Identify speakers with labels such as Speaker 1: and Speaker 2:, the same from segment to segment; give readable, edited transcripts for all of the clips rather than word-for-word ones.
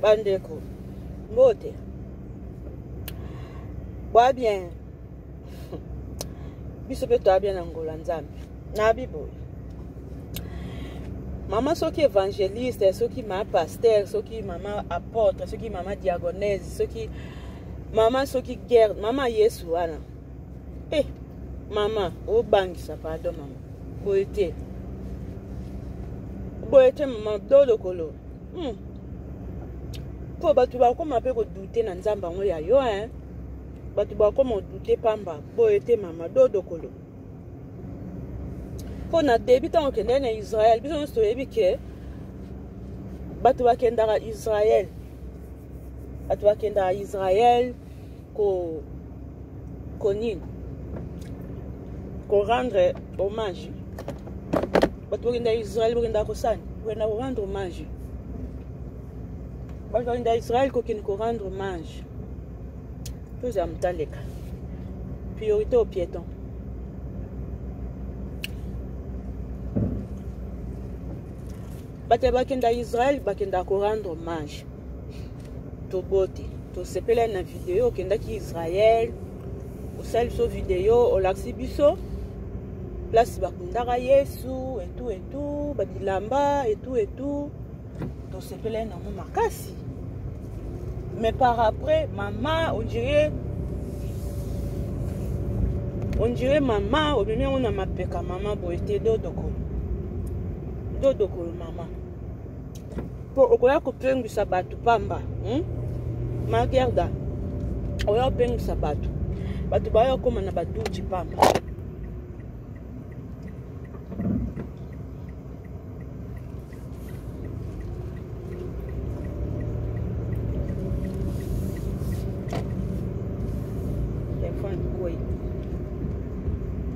Speaker 1: bandeko mbote boa bien biso pe toa bien na ngola nzambe na bible mama soki évangéliste soki mama pasteur soki mama apôtre soki mama diagonese soki mama soki guerre mama yesu wana mama obangisa pardon mama boyete mama dodo kolo po batu bakoma pe kodute na nzamba ngo ya yo batu bakoma odute pamba boyete mama dodo kolo po na debi tango kende na Israël biso nyonso toyebi ke batu bakendaka Israël ko nini ko rendre hommage batu bakendaka Israël bakendaka kosani bakendaka ko rendre hommage batu bakendaka Israël kokende ko rendre hommage toza mutaleka priorité au piéton. Bate bakenda Israël bakenda ko rendre hommage to bote to sepela na vidéo kenda ki Israël o sali so vidéo o laksi biso place bakundaka Yesu et tout babilamba et tout to sepela na makasi mais par après maman on dirait maman au bien on a mapeka maman boete dodo mama po okoya kopengisa batu pamba magerda oya kopengisa batu baya koma na baduchi pamba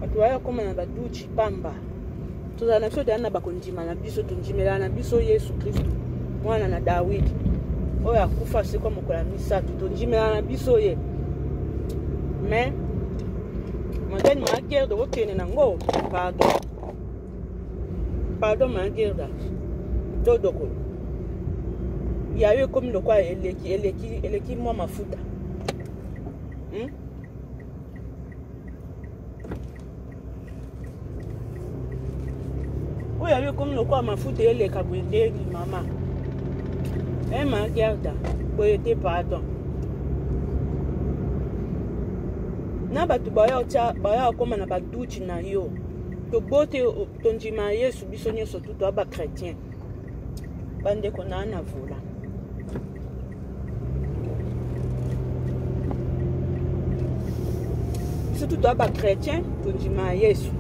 Speaker 1: batu baya koma na baduchi pamba toza na biso na bakondima na biso tondimela na biso Yesu Kristo mwana na Dawidi oyo akufa siko mokola misato tondimela na biso ye mais magani magerda okene nango pardon magerda dodoko yayo komi lokwa eleki mwa mafuta oyo yayo komi lokwa mafuta eleka bwendeli mama magerda boyete pardon na batu baya koma na baduchi na yo to bote tondima Yesu biso nyonso tuto aba chrétien bandeko na vula biso tuto aba chrétien tondima Yesu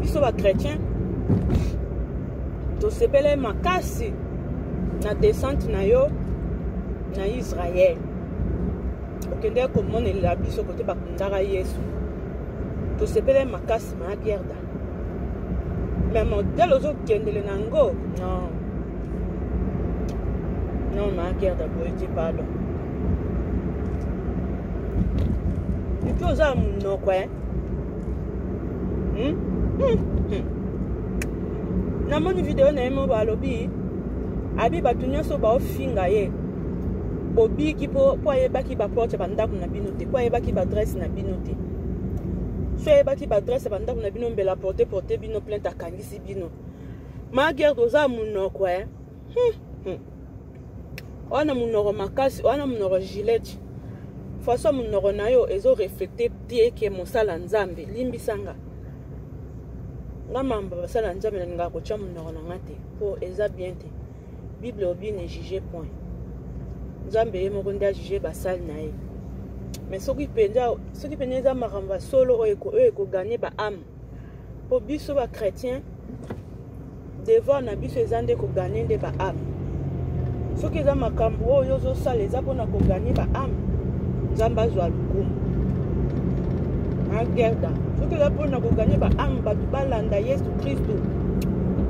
Speaker 1: biso ba chrétien to sepele makasi na descente na yo na Israël okende komonela biso kote bakundaka Yesu to sepele makasi magerda mais modèle ozokendele nango non magerda boyete pardon epi oza munoko namoni video na yemo balobi abi batu nyonso baofinga ye bobiki po ayebaki baporte bandako na bino te po ayebaki badresse na bino te so ayebaki badresse bandako na bino mbela porte bino plainte akangisi bino magerda oza munoko wana munoko makasi wana munoko gilete façon munoko na yo ezo reflecte te ke mosala nzambe limbisanga nga mamba basala nzambe na ninga kocha munoko na ngate po eza bien te bible obi ne juge point nzambe ye moko nda juge basali na ye mais soki penza eza makambo solo oyo ekoganye ba âme po biso ba chrétien devoir na biso eza nde koganye nde ba âme soki eza makambo oyo ozosala eza mpona koganye ba âme nzambe azwa lukumu magerda soki eza mpona koganye ba âme bato balanda Yesu Kristo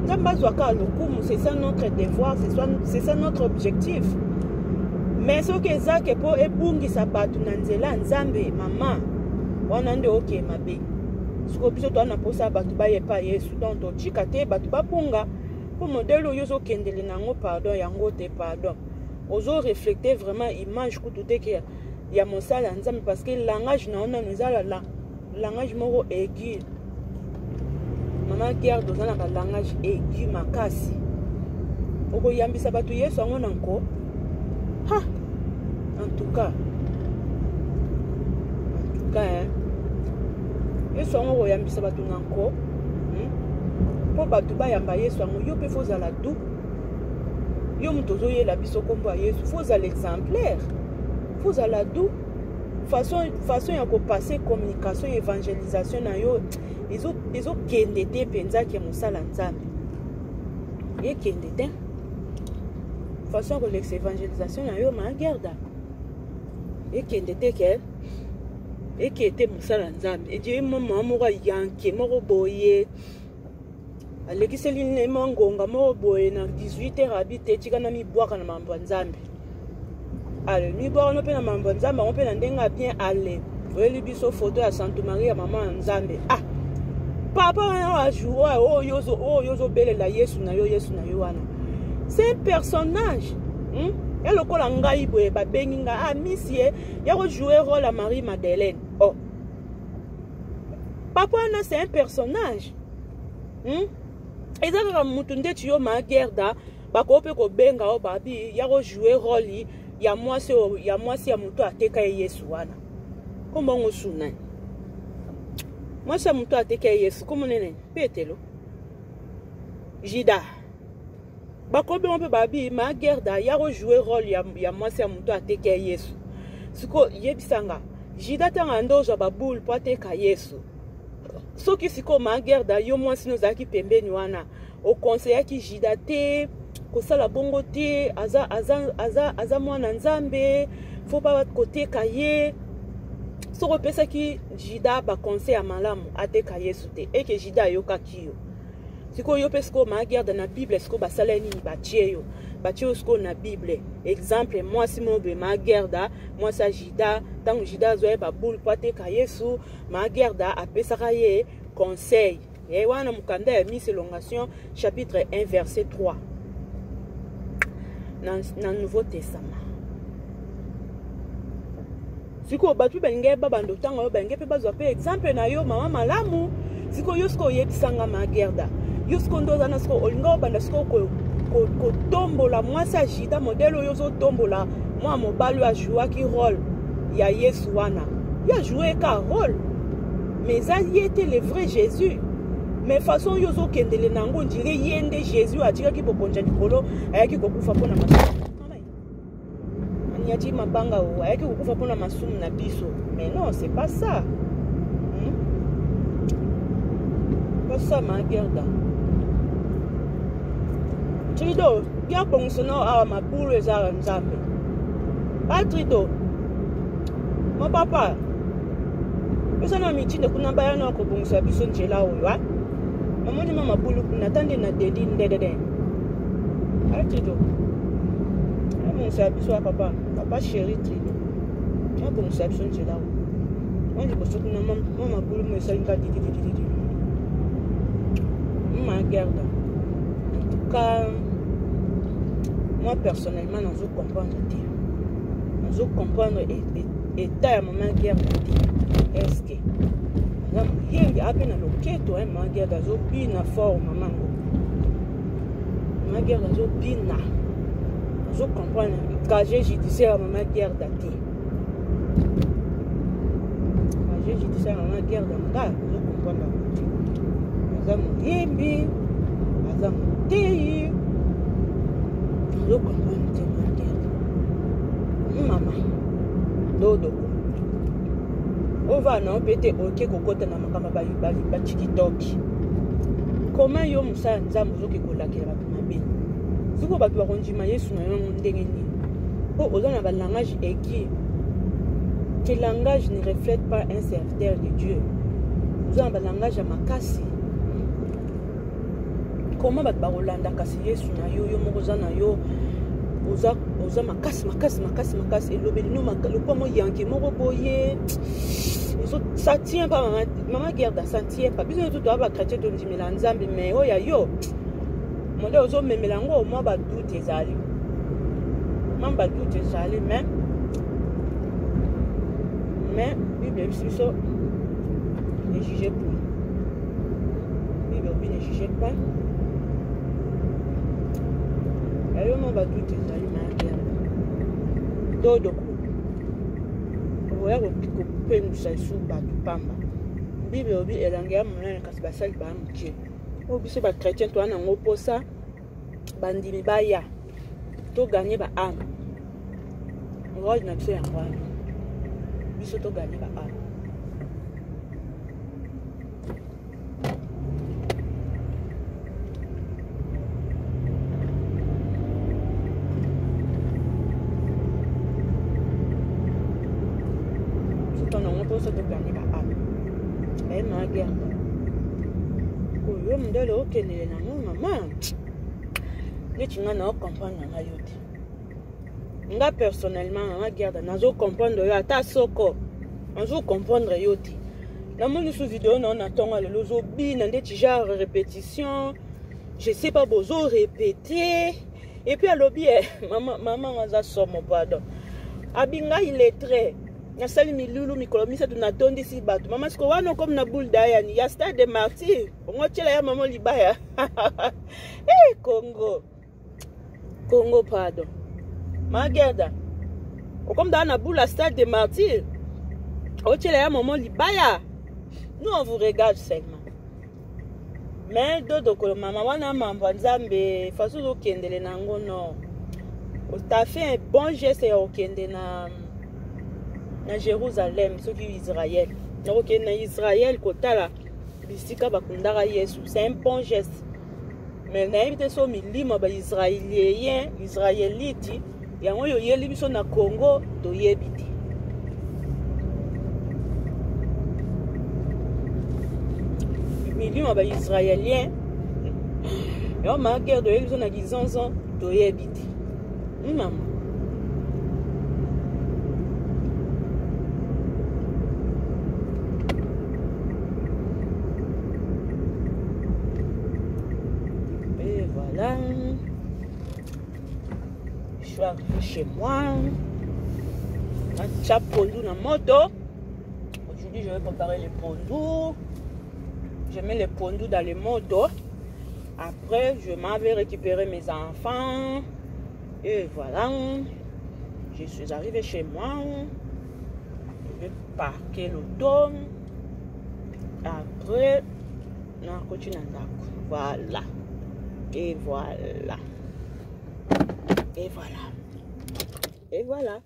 Speaker 1: nzambe azwaka lukumu c'est ça notre devoir c'est ça notre objectif mais soki ezake po ebungisa bato na nzela nzambe mama wana nde oke mabe siko biso toana posa bato bayepa Yesu donc tochika te bato bapunga Pour modèle oyo kendele nango pardon yango te pardon. Ozo refléter vraiment image ku tout que ya mosala nzambe parce que langage na ona nous a la langage moko aigu. Maman guerre dans un langage aigu makasi. Oko yambisa batu Yesu ango nanko. Ha. En tout cas hein. Yesu ango yambisa batu nanko. Po batu ba yamba Yesu ango yo pe faut ala tout. Yo mutozo ye la biso kombo Yesu faut à l'exemplaire. Faut ala tout. Façon ya ko passer communication évangélisation na yo ils ont kendete penza ke musala nzambe. Et kendete façon que l'évangélisation na yo ma garda. Et kendete ke et qui était musala nzambe. Et Dieu maman mo ga yanke mo boye. Aleki seline mangonga mo boye na 18h habité tika na mi boaka na mambo nzambe. Ale mi boaka no pe na mambo nzambe on pe na ndenga bien aller. Oyeli biso photo ya Sainte Marie ya maman nzambe. Ah. Papa a joué oh yozo belle la Yesu na yo wana. C'est un personnage. Et le col en gaïbo ba benginga ah monsieur ya ko jouer rôle à Marie Madeleine. Oh. Papa na c'est un personnage. Ezaka mutunde tiyo ma gerda ba ko pe ko benga o babi ya ko jouer rôle ya mwasi ya mutu ateka Yesu wana. Komba ngosuna. Mwasi ya mutu ateka Yesu komunene petelo. Jida. Ba ko be mpe babi ma gerda ya ko jouer rôle ya mwasi ya mutu ateka Yesu. Siko yebisanga Jida tanga ndoja ba boule po ateka Yesu. Soki siko ma gerda yo mwasi nozaki pembeni wana o conseiller ki Jida te kosala bongo te aza mwana nzambe faut pas koteka ye soko pesa ki Jida ba conseil ya malamu ateka Yesu te et que Jida yoka kiyo siko yo pesko ma gerda na Bible siko basala nini batie yo siko na Bible exemple moi si mobe ma gerda moi sa Jida tango Jida zoe ba boule po ateka Yesu ma gerda apesaka ye conseil et wana mukanda ya mise elongation chapitre 1 verset 3 dans le Nouveau Testament. Siko batu benge baba ndo tango yo benge pe bazwa pe exemple na yo mama malamu siko yosko yebisanga ma gerda yosko ndoza na siko olinga obanda siko ko tombola mwasa Jida modèle yozo tombola moi mobalo a joué ki rôle ya Yesu wana ya joué ka rôle mais ça y était le vrai Jésus. Mais façon yozo kendele nango ndire yende Jésus atika ki pokonja likolo ayaki kokufa pona masumu. Anyati mabanga o ayaki kokufa pona masumu na biso. Mais non, c'est pas ça. Pas ça ma gerda. Trido, ya pongsono awa mabulu ezara nzambe. Pas trido. Mon papa. Pesa na mitinde kuna bayana ko bongsa biso njela o wa. Mamoni mama bulu kuna tande na dedi ndedede. Atido. Mon sa biso papa chéri trido. Ya bongsa biso njela o. Moi je pense que mama bulu me sa inga didi. Ma garde. En tout cas moi personnellement je comprends je comprendre état ya maman guerre est-ce que yenge apena loketo ma guerre zo bina fort mamango ma guerre zo bina je comprendre casier judiciaire maman guerre dati casier judiciaire maman guerre dati je comprendre azamu yembi azamu tei je comprendre maman dodo ova na pete oke kokota na makamba ba tikitoki comment yo musa nzambo zoki kolakela ba mabe siko ba bakondima Yesu na yo ndenge ni po ozana ba langage aigu que langage ne reflète pas un serviteur de Dieu ozana ba langage makasi comment ba rolanda kasi Yesu na yo moko zana yo oza makasi elobeli no makalo mo yanke moko boye ça tient pas maman garde ça tient pas biso tout doit ba chrétien to ndimela nzambe mais oya yo Modèle aux hommes, mais mélango, moi, bah, doute et zali. Moi, bah, doute et zali, mais, Bible, c'est ça, ne jugez pas. Bible, ne jugez pas. Et moi, bah, doute et zali, mais, dodo. Oya kopengusa esu bato pamba bible obi elanga ya monene kasi basali bamuke oyo biso bachrétien towana yango mposa bandimi baya toganye baame rode na biso yango wana biso toganye baame ça te gagner la âme. Elle m'a gardé. Koyo mdele okendele na maman. Neti nga na comprendre na yote. Nga personnellement na garde nazo comprendre yo ata soko. Nazo comprendre yote. Na moni sous vidéo na on tonga le lozo bina ndeti genre répétition. Je sais pas bozo répéter. Et puis à lobby maman waza somo pardon. Abinga il est très Nasali milulu mikolomisa tunatondi si batu. Mama siko wano comme na boule d'ayani. Ya stade de martyr. Ongo chela ya maman libaya. Eh Congo. Congo pardon. Magerda. Comme dans la boule la stade de martyr. Ongo chela ya maman libaya. Nous on vous regarde seulement. Mais dodo kolo mama wana mamba nzambe façon zo kendele nango no. T'as fait un bon geste au kende na Jérusalem, ceux qui Israël. Donc, na Israël, kotala, bisika bakundara Yesu. C'est un bon geste. Mais na évité so milima ba Israélien, Israélite, yango yo yeli biso na Congo to yebiti. Milima ba Israélien, yo ma guerre de biso na gizonzo to yebiti. Maman. Je suis arrivé chez moi. Un chat pondou dans la moto. Aujourd'hui, je vais préparer les pondous. Je mets les pondous dans les motos. Après, je m'en vais récupérer mes enfants. Et voilà. Je suis arrivé chez moi. Je vais parquer l'auto. Après, on continue à voilà. Et voilà. Et voilà. Et voilà.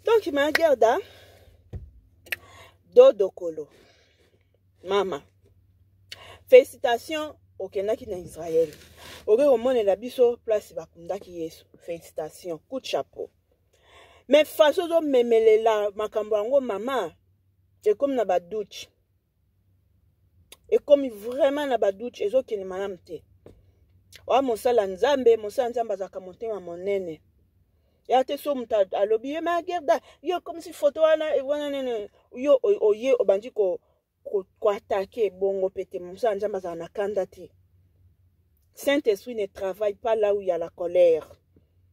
Speaker 1: Donc, je me regarde. Dodo Kolo. Maman. Félicitations au Kenaki na Israël. Au monde la biso place bakundaki Yesu. Félicitations. Coup de chapeau. Mais façon de me mêler là, makambango maman. Et comme na badouche. Et comme vraiment na badouche, ezo kene manam te. Wa mosala nzambe azaka motema monene. Ya te so muta alobi ye ma gerda. Yo comme si photo wana nene yo oye obandi ko attaquer bongo pete mosala nzambe azaka na kanda te. Saint-Esprit ne travaille pas là où il y a la colère.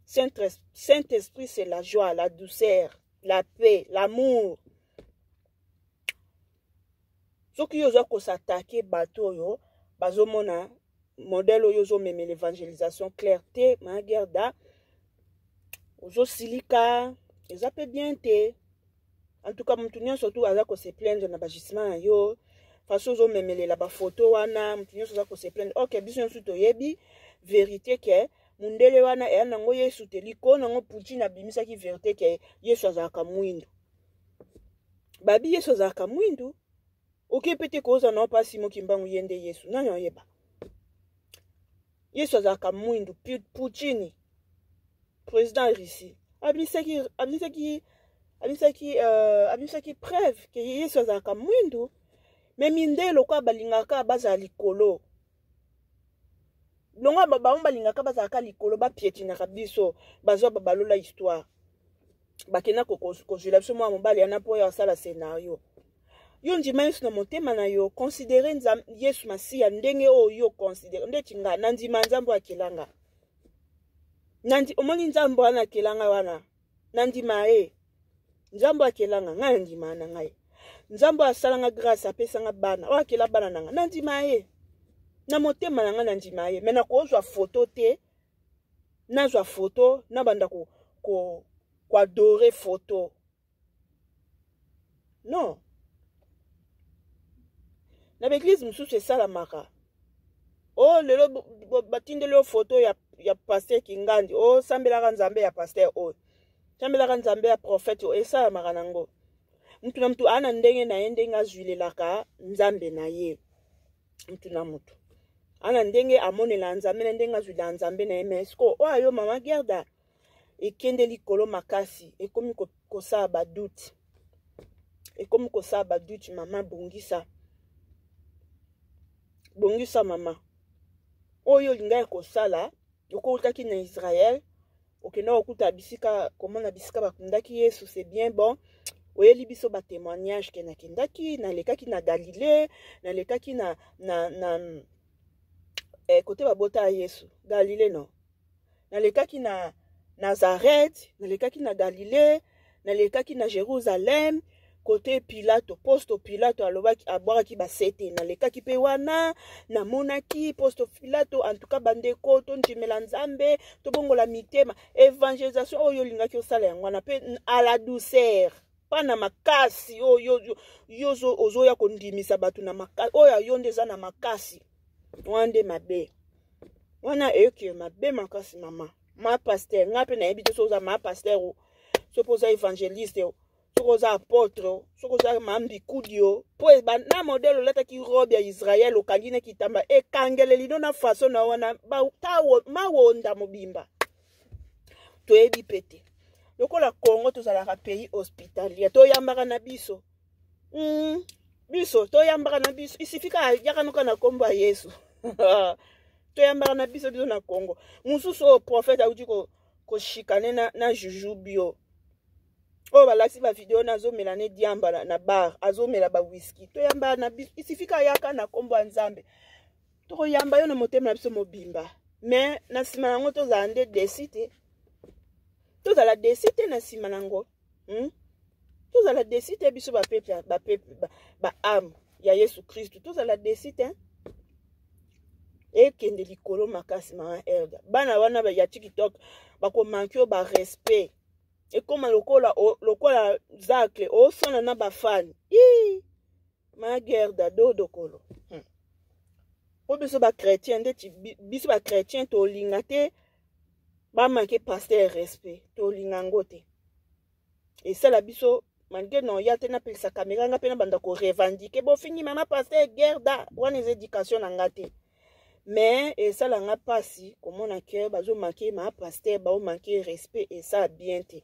Speaker 1: Saint-Esprit c'est la joie, la douceur, la paix, l'amour. Ceux qui ont s'attaquer bateau yo, bazomona modèle oyo meme l'évangélisation clarté, magerda, ozo silika, ils appellent bien te. En tout cas, mtunyo surtout azako se plaindre na bagisement yo, façon ozo meme la ba photo wana, mtunyo azako se plaindre. OK, biso nsuto yebi vérité ke mundele wana e nango Yesu teliko nango puchi na bimisa ki vérité ke Yesu azaka mwindu. Babi Yesu azaka mwindu. Ok, peut-être que non pas si mo kimbangu yende Yesu. Non non yeba. Yesu azaka mwindu Puccini. Président Russie. Abisaki preuve que Yesu azaka mwindu. Mais mindelo kwa balingaka baza likolo. Longa baba balingaka bazaka likolo ba piétina kabiso bazwa babalola histoire. Bakena ko jula biso mwa mobali ana po ya sala scénario. yo ndima yesu na motema na yo considere yesu masiya ndenge oyo yo considere ndeti nga nandima nzambo akelanga nandi omoni nzambo wana akelanga wana nandima nzambo akelanga nga ndima na ngai nzambo asalanga grâce apesanga bana o akela bana nanga nandima na motema na nga nandima me na kozwa photo te nazwa photo na banda ko adore photo non na l'église mususu esalamaka o lelo batindeli o photo ya pasteur Kingandi o sambelaka nzambe ya pasteur o sambelaka nzambe ya prophète o esalamaka nango mtu na mtu ana ndenge na ye ndenge azwilelaka nzambe na ye mtu na mtu ana ndenge amonela nzambe na ndenge azwila nzambe na ye mesko o ayo mama Gerda ekende likolo makasi ekomi kosala baduti ekomi kosala baduti mama bongisa mama oyo linga ya kosala okotaki na Israël okenda okuta bisika komona bisika bakundaki Yesu c'est bien bon oyeli biso ba témoignage ke nakendaki nalekaki na Galilée nalekaki na kote babota ya Yesu Galilée non nalekaki na Nazareth nalekaki na Galilée nalekaki na Jérusalem côté Pilato poste Pilato alobaki abwaki basete nalekaki pe wana namonaki poste Pilato en tout cas bandeko tonjimela nzambe tobongola mitema évangélisation oyo lingaki osala yango na pe à la douceur pana makasi oyo ozoya kondimisa batu na makasi oyo yonde za na makasi wande mabe wana eke mabe makasi mama ma pasteur ngape na yebite soza ma pasteur so poza évangéliste sokoza apôtre sokoza mambi kudio po na modelo leta ki robe ya Israël okangine kitamba ekangele lino na façon na wana ba tawo mawonda mobimba to ebi pete lokola Congo tozalaka pays hospitalier to yambaka na biso biso to yambaka na biso isifika yakanoka na komba Yesu to yambaka na biso na Congo mususu prophète auti ko shikane na juju bio o balasi ba video nazomela ne diamba na bar azomela ba whisky to yamba na biso isifika yaka na kombo nzambe to yamba yo na motema na biso mobimba mais na sima nango tozala nde desite tozala desite na sima nango tozala desite biso ba âme ya Yesu Christ tozala desite ekende likolo makasi mama Elda bana wana ba ya TikTok bakomanki ba respect ekoma lokola zacle osona na bafani ma Gerda dodo kolo o biso ba chrétien ndeti biso ba chrétien to linga te ba manke pasteur respect to linga ngote et ça la biso malgré non ya te na pelisa caméra nga pe na banda ko revendiquer bo fini mama pasteur Gerda wana éducation na ngate mais et ça la nga pasi komona ke bazo manke ma pasteur ba o manke respect et ça bien te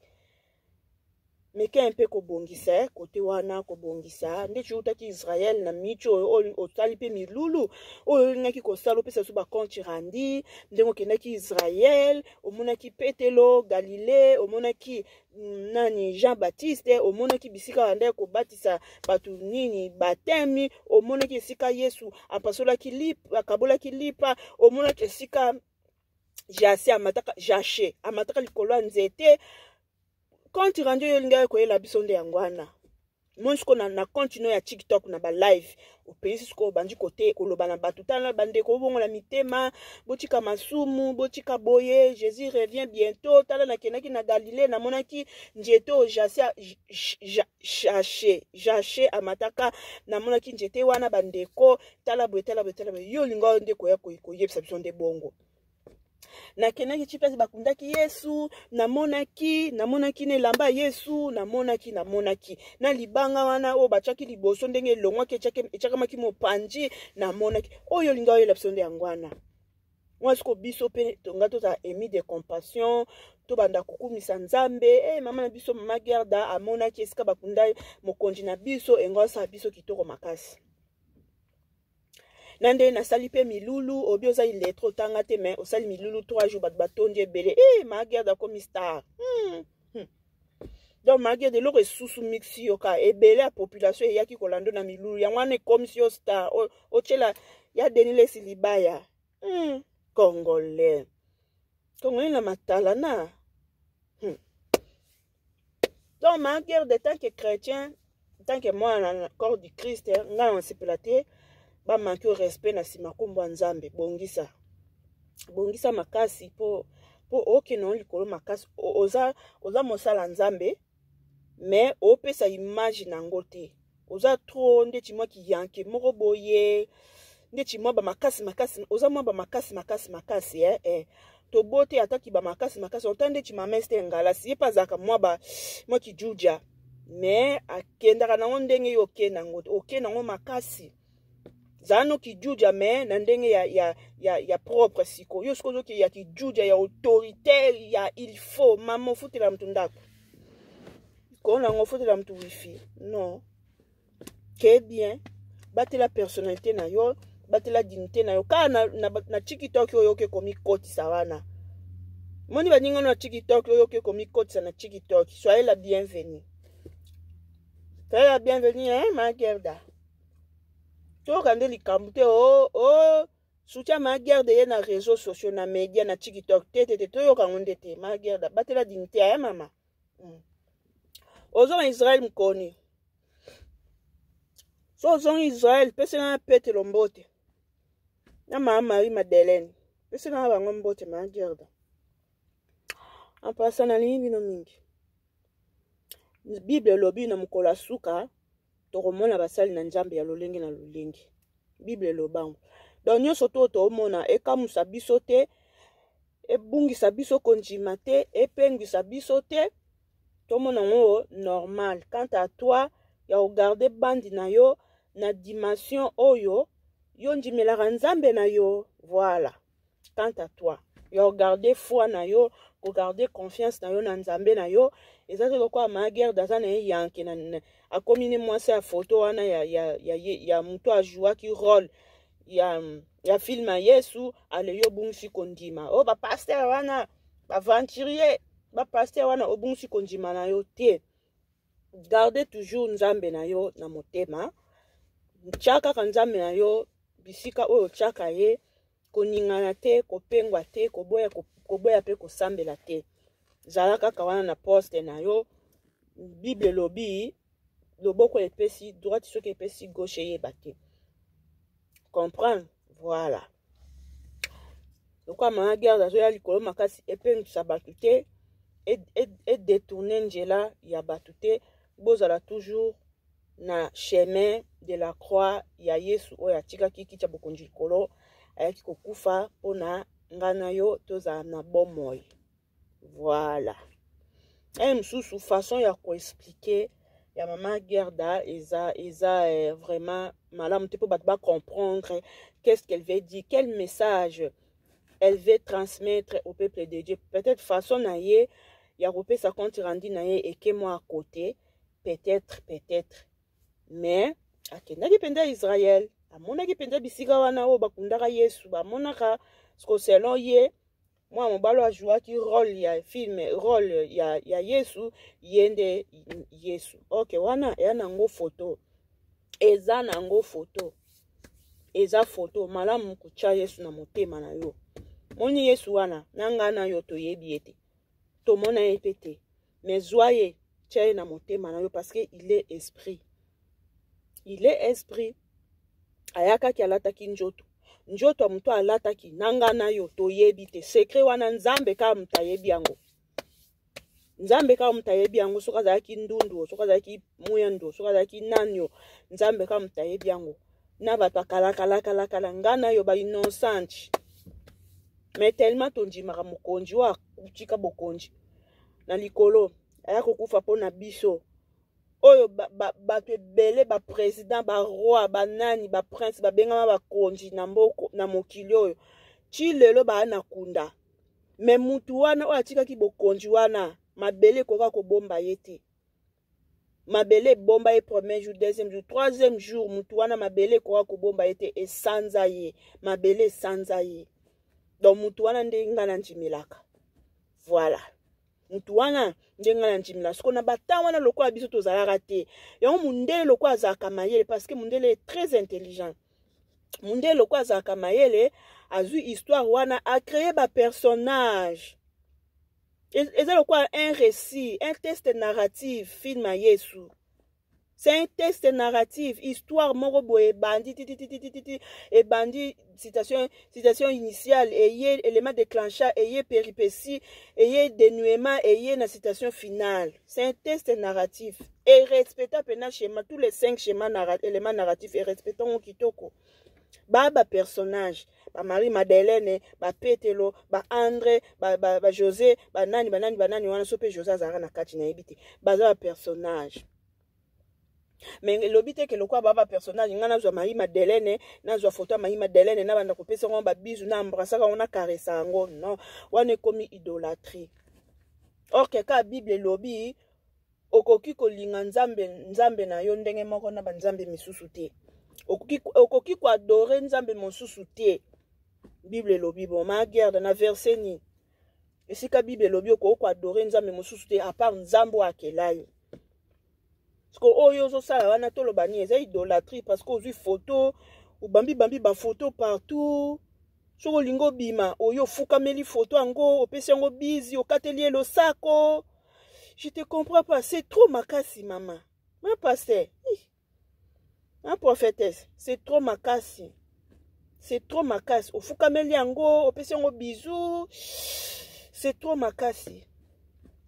Speaker 1: mais un peu kobongisa côté wana kobongisa nde chiutaki Israël na micho o talipe milulu o ngaki ko salo pesa su ba compte randi ndengo kendaki Israël o monaki Petelo Galilée o monaki nani Jean-Baptiste o monaki bisika wanda ko batisa batu nini batemi o monaki sika Yesu apasola kilipa akabola kilipa o monaki sika jase amataka jache amataka likolo nzete quand tu rendu yolinga ko yela biso nde yangwana monsko na continue ya TikTok na ba live o pays ko bandi côté ko loba na batu tala bande ko bongola mitema botika masumu botika boye Jésus revient bientôt tala na kenaki na Galilée na monaki njete o jache amataka na monaki njete wana bandeko tala boye yolinga nde ko ya ko yebisa biso nde bongo na kenaki chipesi bakundaki Yesu namonaki ne lamba Yesu namonaki na libanga wana o bachaki liboso ndenge longwa ke chaka maki mopanji namonaki oyo linga oyo lapsonde yangwana mwasko biso pe tonga tota émis de compassion to banda kukumisa nzambe mama na biso mama Gerda amonaki esika bakunda mokonji na biso engosa biso kitoko makasi nande na salipe milulu obioza iletro tanga te mais osali milulu 3 jours bat batondi ebele ma Gerda comme star donc malgré de l'eau sous mixi yoka et belé la population et yaki kolando na milulu ya wane comme si au star o chela ya denile silibaya congolais na matala na donc malgré de tant que chrétien tant que moi dans le corps du Christ nga on sipelate ba manque au respect na simakombo nzambe bongisa makasi po oke non likolo makasi oza mosala nzambe mais opesa image nango te oza trop ndeti mwa kiyanke moko boye ndeti mwa ba makasi oza mwa ba makasi to bote ataki ba makasi otande ti mameste ngala si pas zaka mwa kijuja mais akendaka nango ndenge yo oke nango makasi zano kijuja mais na ndenge ya propre siko yo sikozo ki ya kijuja ya autoritaire ya il faut mamo futela mtu ndako kona ngo futela mtu wifi non que bien battre la personnalité na yo battre la dignité na yo ka na TikTok yo ke komi koti sawana moni baninga na TikTok yo ke komi koti na TikTok soyez la bienvenue ma gerda to kande likambute soutien ma gerda ye na réseaux sociaux na média na TikTok te to yo kangonde te ma gerda battre la dignité ya mama ozo Israël mkoni so ozo Israël pese na pete lombote na mama Marie Madeleine pese na bango mbote ma gerda en passant na bino mingi Bible lobi na mukola suka tokomona basali na nzambe ya lolenge na lolenge Bible lobango donc nyonso to omona ekamusa biso te ebungisa biso konjima te epengisa biso te tomona ngo normal quant à toi ya regarder bandi na yo na dimension oyo yo njimelaka nzambe na yo voilà quant à toi ya regarder foi na yo regarder confiance na yo na nzambe na yo ezate lokwa ma guerre daza na yanke na akomine mwasi ya photo wana ya muto ajua ki rôle ya film Yesu ale yo bungsi kondima ba pasteur wana ba aventurier ba pasteur wana obungsi kondima na yo te garder toujours nzambe na yo na motema chaka ka nzambe na yo bisika oyo chaka ye koningana te kopengwa te koboya pe kosambela te zala kaka wana na poste na yo Bible lobi loboko epesi droite soki epesi gauche yeba te comprendre voilà lokwa ma guerre dazo ya likolo makasi epengisa bato te et détourner njela ya bato te bozala toujours na chemin de la croix ya Yesu oyo atikaki kiti ya bokonzi likolo ayaki kokufa mpona ngana yo tozala na bomoi voilà mosusu façon ya koexpliquer ya mama Gerda eza vraiment malamu te po bato ba comprendre qu'est-ce qu'elle veut dire, quel message elle veut transmettre au peuple de Dieu. Peut-être façon na ye ya kopesa compte rendu na ye eke mo à côté peut-être mais akendaki penda Israël amonaki penda bisika wana oyo bakundaka Yesu bamonaka sko selon ye moi mobalo ajuaki rôle ya film rôle ya Yesu yende Yesu ok wana ya nango photo eza nango photo eza photo malamu kucha Yesu na motema na yo moni Yesu wana nanga na yo toyebi ete tomona ye pete mais joyeux tchaye na motema na yo parce que il est esprit ayakaki alataki njoto muto alataki nanga na yo toyebi te secret wana nzambe ka mutayebi yango soka zaki ndundu soka zaki muyando soka zaki nanyo nzambe ka mutayebi yango na bato kala ngana yo ba innocent mais tellement tonjimaka mokonzi wa kutika bokonzi na likolo aya kokufa pona biso oyo bato ebele ba président ba roi ba nani ba prince ba bengama ba konzi na mboko na mokili oyo ti lelo ba na kunda mais mutu wana oyo atikaki bokonzi wana mabele koka kobomba ye te mabele bomba ye premier jour deuxième jour troisième jour mutu wana mabele koka kobomba ye te esanza ye mabele esanza ye donc mutu wana nde nga na njimelaka voilà mutu wana ndenga na ndimila siko na bata wana lokola biso tozalaka te yango mundele lokola azalaka mayele parce que mundele est très intelligent mundele lokola azalaka mayele azwi histoire wana a créé ba personnage eza lokola un récit un texte narratif film ya Yesu. C'est un texte narratif, histoire moko boye bandi et bandi citation initiale et élément déclencheur et péripétie et dénouement et na citation finale. C'est un texte narratif et respectant pena schéma tous les 5 schémas éléments narratifs et respectant kitoko. Ba personnage, ba Marie-Madeleine, ba Petelo, ba André, ba José, ba nani wana sope José azara na kati na ebité. Ba personnage. Mais l'obité que le quoi baba personnage ngana zo Marie-Madeleine na zo photo Marie-Madeleine na banda kopesa ngo ba bisu na embrassaka on a caressa ngo non wana komi idolâtrie. Or que ka Bible lobi okoki kolinga nzambe na yo ndenge moko na banzambe misusu te okoki ko adorer nzambe mosusu te Bible lobi bon ma guerre na verset ni esika Bible lobi ko adorer nzambe mosusu te à part nzambo akelayo. Parce que oyo zo sala wana tolo bani eza idolâtrie parce que ozui photo ou bambi ba photo partout soko lingo bima oyo fukameli photo ango opesi yango bizi okateli lo sako. Je te comprends pas, c'est trop makasi maman. Ma pasteur, ma prophétesse, c'est trop makasi. C'est trop makasi. Ofukameli yango opesi yango bisou. C'est trop makasi.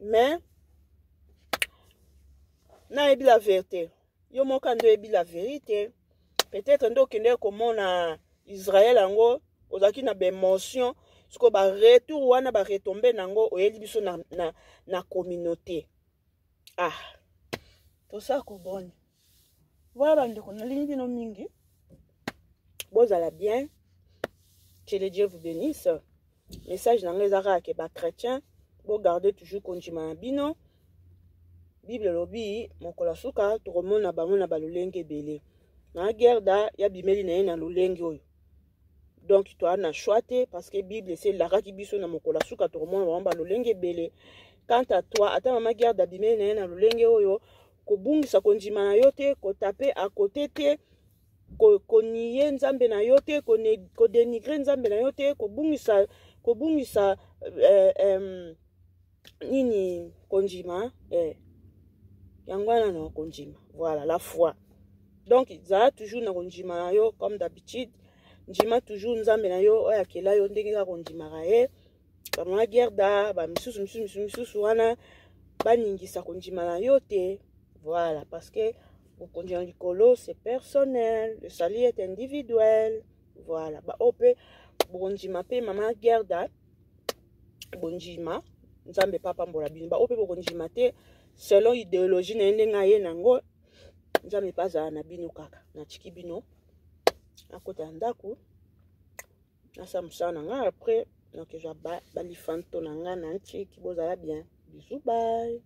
Speaker 1: Mais na ebi la vérité. Yo moka ndo ebi la vérité. Peut-être ndo kende komona Israël ango ozaki na bémotion, siko ba retour wana ba retomber nango oyeli biso na communauté. Ah. Tout ça ko bon. Voilà ndeko na lingi no mingi. Bozala bien. Que le Dieu vous bénisse. Message na ngezaka ke ba chrétien, bo garder toujours konjima bino. Bible lobi mokola suka to komona bango na balolenge belé. Na guerre da ya bimeli na na lolenge oyo. Donc toi na choité parce que Bible c'est la raki biso na mokola suka to komona bango balolenge belé. Quant à toi, ata mama guerre da bimeli na lolenge oyo ko bungisa konjima na yote ko taper à côté te ko nier nzambe na yote ko dénigrer nzambe na yote ko bungisa nini konjima yangwana na konjima. Voilà la foi. Donc ça toujours na konjima na yo comme d'habitude njima toujours nzambe na yo oya kela yo ndenge ka konjima rae ba mama guerre da ba misusu wana baningisa konjima na yote. Voilà parce que au konjima likolo c'est personnel, le salut est individuel. Voilà ba ope bonjima pe mama guerre da bonjima nzambe papa mbola bino ba ope bonjima te selon idéologie na ndenga ye nango nzambe paza na bino kaka na chiki bino akota ndako nasa musana nga après donc je balifanto na nga na chiki bozala bien bisous bye.